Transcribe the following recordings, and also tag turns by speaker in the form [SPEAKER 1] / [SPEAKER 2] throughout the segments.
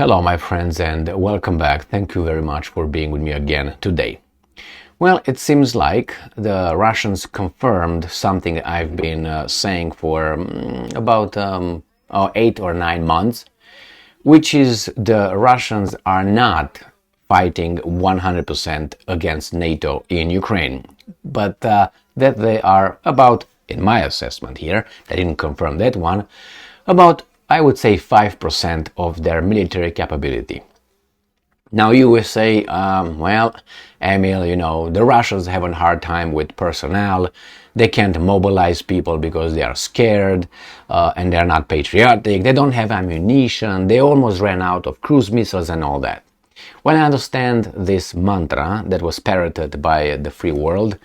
[SPEAKER 1] Hello, my friends, and welcome back. Thank you very much for being with me again today. Well, it seems like the Russians confirmed something I've been saying for about 8 or 9 months, which is the Russians are not fighting 100% against NATO in Ukraine, but that they are about, in my assessment here, I didn't confirm that one, about I would say 5% of their military capability. Now you will say, well, Emil, the Russians have a hard time with personnel. They can't mobilize people because they are scared and they're not patriotic. They don't have ammunition. They almost ran out of cruise missiles and all that. Well, I understand this mantra that was parroted by the free world,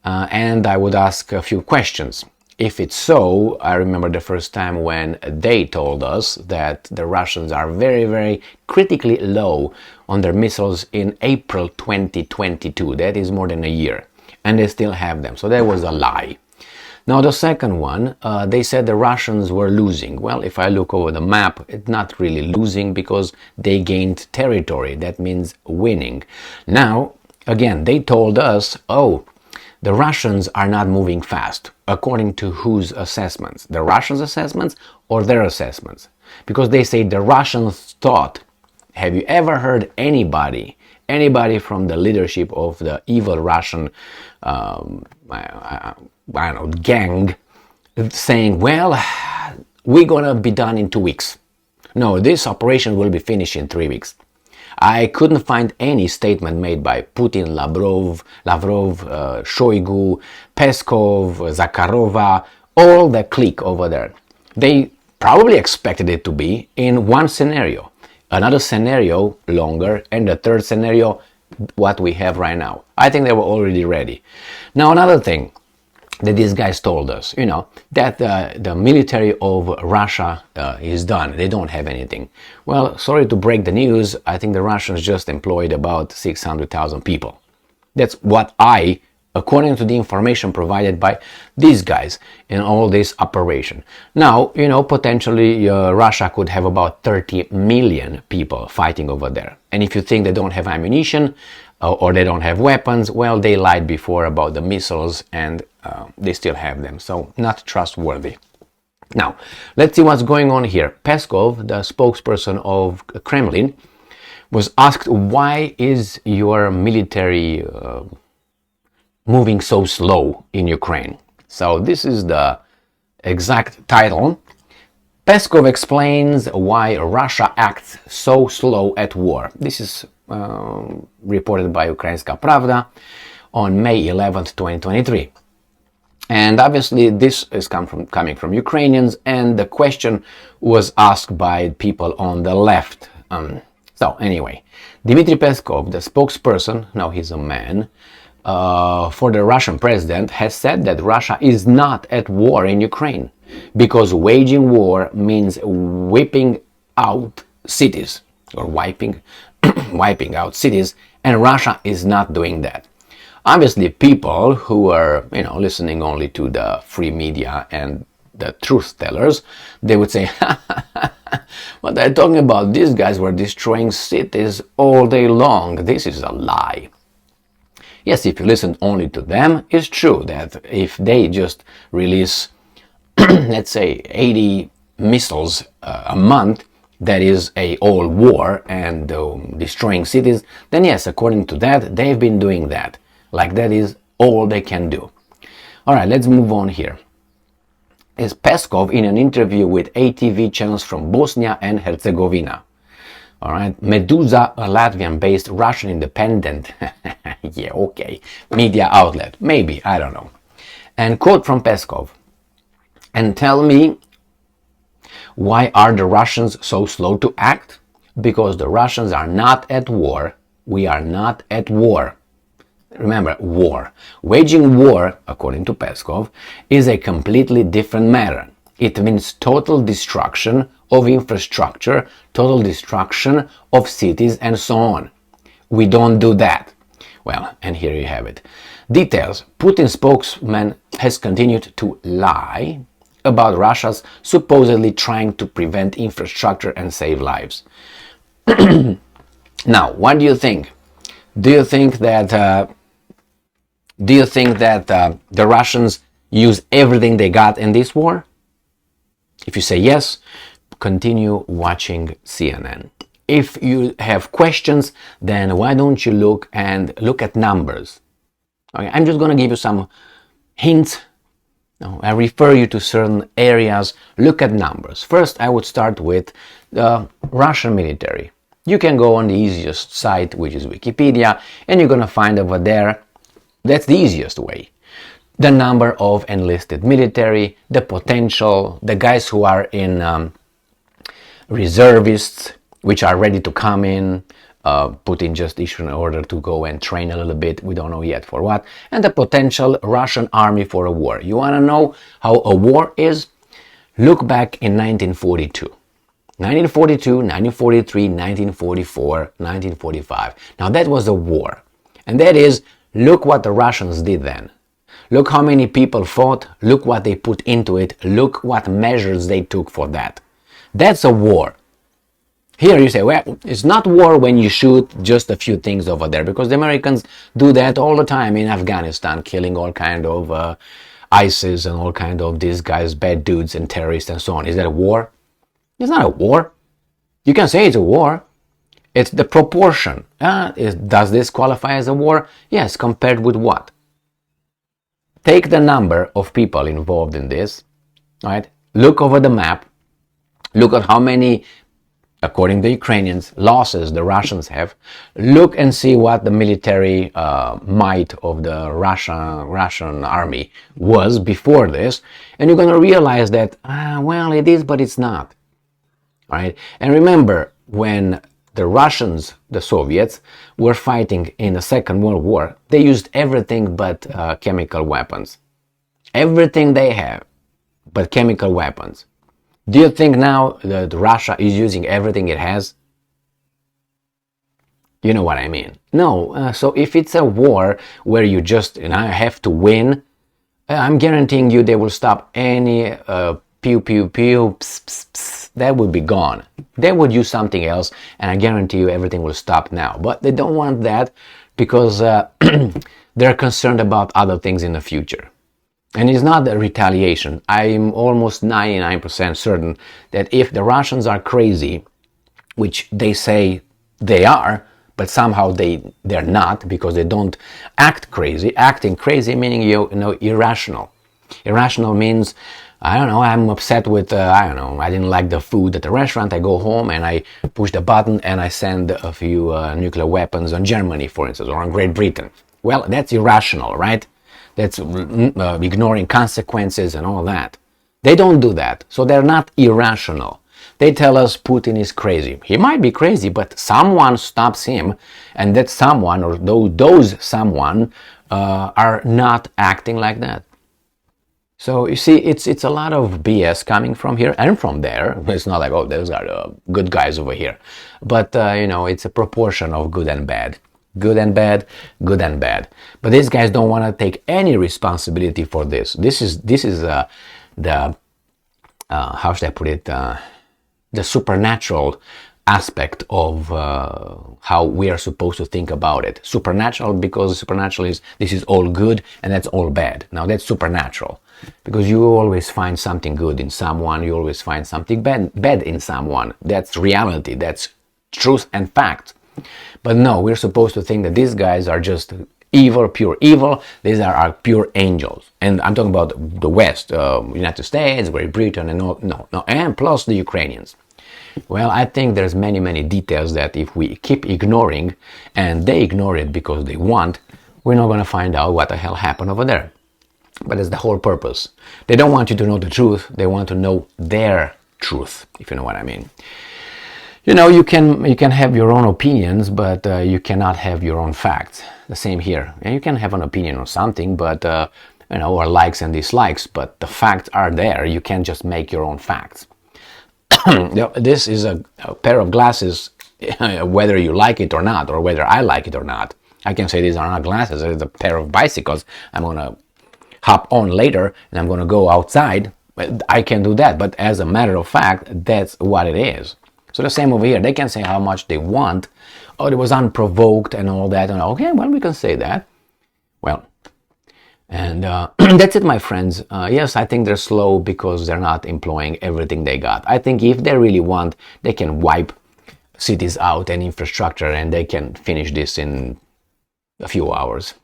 [SPEAKER 1] and I would ask a few questions. If it's so, I remember the first time when they told us that the Russians are very, very critically low on their missiles in April 2022. That is more than a year. And they still have them. So that was a lie. Now the second one, they said the Russians were losing. Well, if I look over the map, it's not really losing because they gained territory. That means winning. Now, again, they told us, the Russians are not moving fast. According to whose assessments? The Russians' assessments or their assessments? Because they say the Russians thought. Have you ever heard anybody from the leadership of the evil Russian, gang saying, well, we're gonna be done in 2 weeks. No, this operation will be finished in 3 weeks. I couldn't find any statement made by Putin, Lavrov, Shoigu, Peskov, Zakharova, all the clique over there. They probably expected it to be in one scenario, another scenario longer, and the third scenario, what we have right now. I think they were already ready. Now, another thing that these guys told us, that the military of Russia is done. They don't have anything. Well, sorry to break the news, I think the Russians just employed about 600,000 people. That's what according to the information provided by these guys in all this operation. Now, potentially Russia could have about 30 million people fighting over there. And if you think they don't have ammunition or they don't have weapons, well, they lied before about the missiles and they still have them, so not trustworthy. Now, let's see what's going on here. Peskov, the spokesperson of Kremlin, was asked, why is your military moving so slow in Ukraine? So this is the exact title. Peskov explains why Russia acts so slow at war. This is reported by Ukrainska Pravda on May 11th, 2023. And obviously this is coming from Ukrainians, and the question was asked by people on the left. So anyway, Dmitry Peskov, the spokesperson, now he's a man, for the Russian president, has said that Russia is not at war in Ukraine because waging war means wiping out cities or wiping out cities, and Russia is not doing that. Obviously, people who are, listening only to the free media and the truth tellers, they would say, what they're talking about, these guys were destroying cities all day long. This is a lie. Yes, if you listen only to them, it's true that if they just release, let's say, 80 missiles a month, that is a all war and destroying cities, then yes, according to that, they've been doing that. Like that is all they can do. All right, let's move on here. Is Peskov in an interview with ATV channels from Bosnia and Herzegovina. All right, Meduza, a Latvian-based Russian independent, media outlet, maybe, I don't know. And quote from Peskov, and tell me, why are the Russians so slow to act? Because the Russians are not at war. We are not at war. Remember, war. Waging war, according to Peskov, is a completely different matter. It means total destruction of infrastructure, total destruction of cities, and so on. We don't do that. Well, and here you have it. Details. Putin's spokesman has continued to lie about Russia's supposedly trying to prevent infrastructure and save lives. Now, what do you think? Do you think that the Russians use everything they got in this war? If you say yes, continue watching CNN. If you have questions, then why don't you look at numbers? Okay, I'm just going to give you some hints. I refer you to certain areas. Look at numbers. First, I would start with the Russian military. You can go on the easiest site, which is Wikipedia, and you're going to find over there, that's the easiest way, the number of enlisted military, the potential, the guys who are in reservists, which are ready to come in, put in just issue in order to go and train a little bit, we don't know yet for what, and the potential Russian army for a war. You want to know how a war is? Look back in 1942. 1942, 1943, 1944, 1945. Now that was a war. And that is, look what the Russians did then. Look how many people fought, look what they put into it, look what measures they took for that. That's a war. Here you say, well, it's not war when you shoot just a few things over there, because the Americans do that all the time in Afghanistan, killing all kind of ISIS and all kind of these guys, bad dudes and terrorists and so on. Is that a war? It's not a war. You can say it's a war. It's the proportion. Does this qualify as a war? Yes, compared with what? Take the number of people involved in this, right? Look over the map. Look at how many, according to the Ukrainians, losses the Russians have. Look and see what the military might of the Russian army was before this, and you're going to realize that, well, it is, but it's not. Right? And remember, when the Russians, the Soviets, were fighting in the Second World War, they used everything but chemical weapons. Everything they have but chemical weapons. Do you think now that Russia is using everything it has? You know what I mean. No, so if it's a war where you just have to win, I'm guaranteeing you they will stop any pew pew pew, pss, pss, pss, that would be gone. They would use something else, and I guarantee you everything will stop now. But they don't want that because they're concerned about other things in the future. And it's not a retaliation. I'm almost 99% certain that if the Russians are crazy, which they say they are, but somehow they're not, because they don't act crazy. Acting crazy meaning irrational. Irrational means, I don't know, I'm upset with, I didn't like the food at the restaurant. I go home and I push the button and I send a few nuclear weapons on Germany, for instance, or on Great Britain. Well, that's irrational, right? That's ignoring consequences and all that. They don't do that, so they're not irrational. They tell us Putin is crazy. He might be crazy, but someone stops him, and that someone, or those someone, are not acting like that. So you see, it's a lot of BS coming from here and from there. It's not like, oh, those are good guys over here. But, it's a proportion of good and bad. Good and bad, good and bad. But these guys don't want to take any responsibility for this. This is the, how should I put it, the supernatural aspect of how we are supposed to think about it. Supernatural, because supernatural is, this is all good and that's all bad. Now that's supernatural. Because you always find something good in someone, you always find something bad in someone. That's reality, that's truth and fact. But no, we're supposed to think that these guys are just evil, pure evil. These are our pure angels. And I'm talking about the West, United States, Great Britain, and no, and plus the Ukrainians. Well, I think there's many details that if we keep ignoring, and they ignore it because they want, we're not going to find out what the hell happened over there. But that's the whole purpose. They don't want you to know the truth. They want to know their truth, if you know what I mean. You can have your own opinions, but you cannot have your own facts. The same here. And you can have an opinion on something, but or likes and dislikes, but the facts are there. You can't just make your own facts. This is a pair of glasses, whether you like it or not, or whether I like it or not. I can say these are not glasses. It's a pair of bicycles. I'm gonna hop on later and I'm gonna go outside. I can do that, but as a matter of fact, that's what it is. So the same over here. They can say how much they want. Oh, it was unprovoked and all that. And okay, well, we can say that. Well, and that's it, my friends. Yes, I think they're slow because they're not employing everything they got. I think if they really want, they can wipe cities out and infrastructure, and they can finish this in a few hours.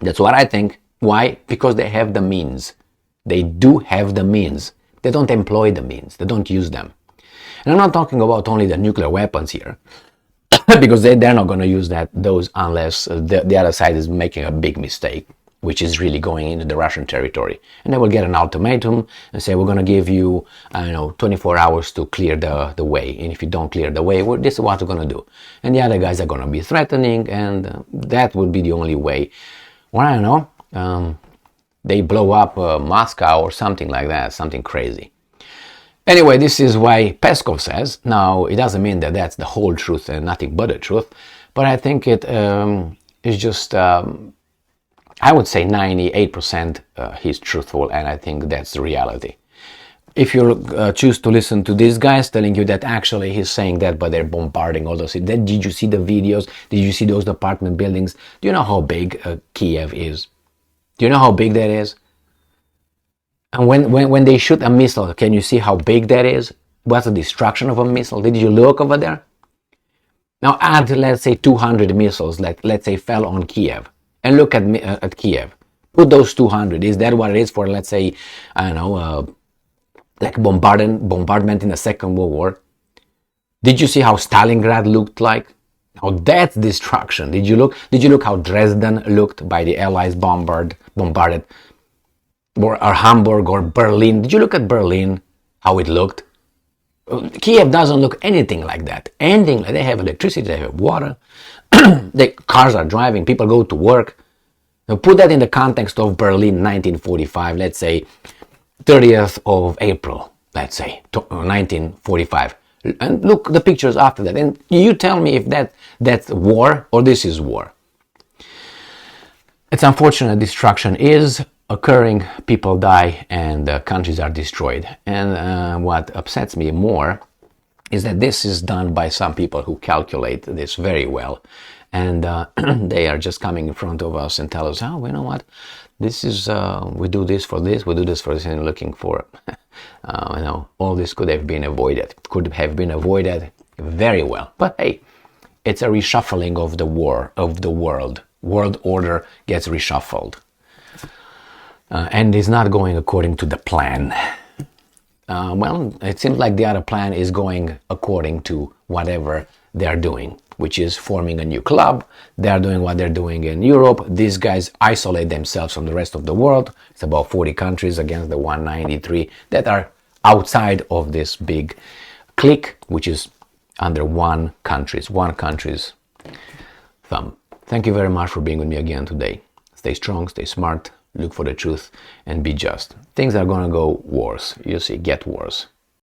[SPEAKER 1] That's what I think. Why? Because they have the means. They do have the means. They don't employ the means. They don't use them. And I'm not talking about only the nuclear weapons here, because they're not going to use those unless the other side is making a big mistake, which is really going into the Russian territory. And they will get an ultimatum and say, we're going to give you, 24 hours to clear the way. And if you don't clear the way, this is what we're going to do. And the other guys are going to be threatening, and that would be the only way. Well, I don't know. They blow up Moscow or something like that, something crazy. Anyway, this is why Peskov says. Now, it doesn't mean that that's the whole truth and nothing but the truth, but I think it is just, I would say 98% he's truthful, and I think that's the reality. If you choose to listen to these guys telling you that actually he's saying that, but they're bombarding all those cities, did you see the videos? Did you see those apartment buildings? Do you know how big Kiev is? Do you know how big that is? And when they shoot a missile, can you see how big that is? What's the destruction of a missile? Did you look over there? Now add, let's say, 200 missiles, let's say, fell on Kiev. And look at Kiev. Put those 200. Is that what it is for, let's say, I don't know, like bombardment in the Second World War? Did you see how Stalingrad looked like? Now that's destruction. Did you look how Dresden looked by the Allies bombarded? Or Hamburg or Berlin. Did you look at Berlin, how it looked? Kiev doesn't look anything like that. Anything like, they have electricity, they have water, the cars are driving, people go to work. Now put that in the context of Berlin 1945, let's say 30th of April, let's say 1945. And look the pictures after that, and you tell me if that's war or this is war. It's unfortunate destruction is occurring, people die, and countries are destroyed. And what upsets me more is that this is done by some people who calculate this very well, and they are just coming in front of us and tell us, oh, you know what, this is we do this for this, we do this for this, and looking for all this could have been avoided very well. But hey, it's a reshuffling of the world order gets reshuffled. And is not going according to the plan. Well, it seems like the other plan is going according to whatever they're doing, which is forming a new club. They're doing what they're doing in Europe. These guys isolate themselves from the rest of the world. It's about 40 countries against the 193 that are outside of this big clique, which is under one country's thumb. Thank you very much for being with me again today. Stay strong, stay smart. Look for the truth and be just. Things are gonna go worse. You see, get worse.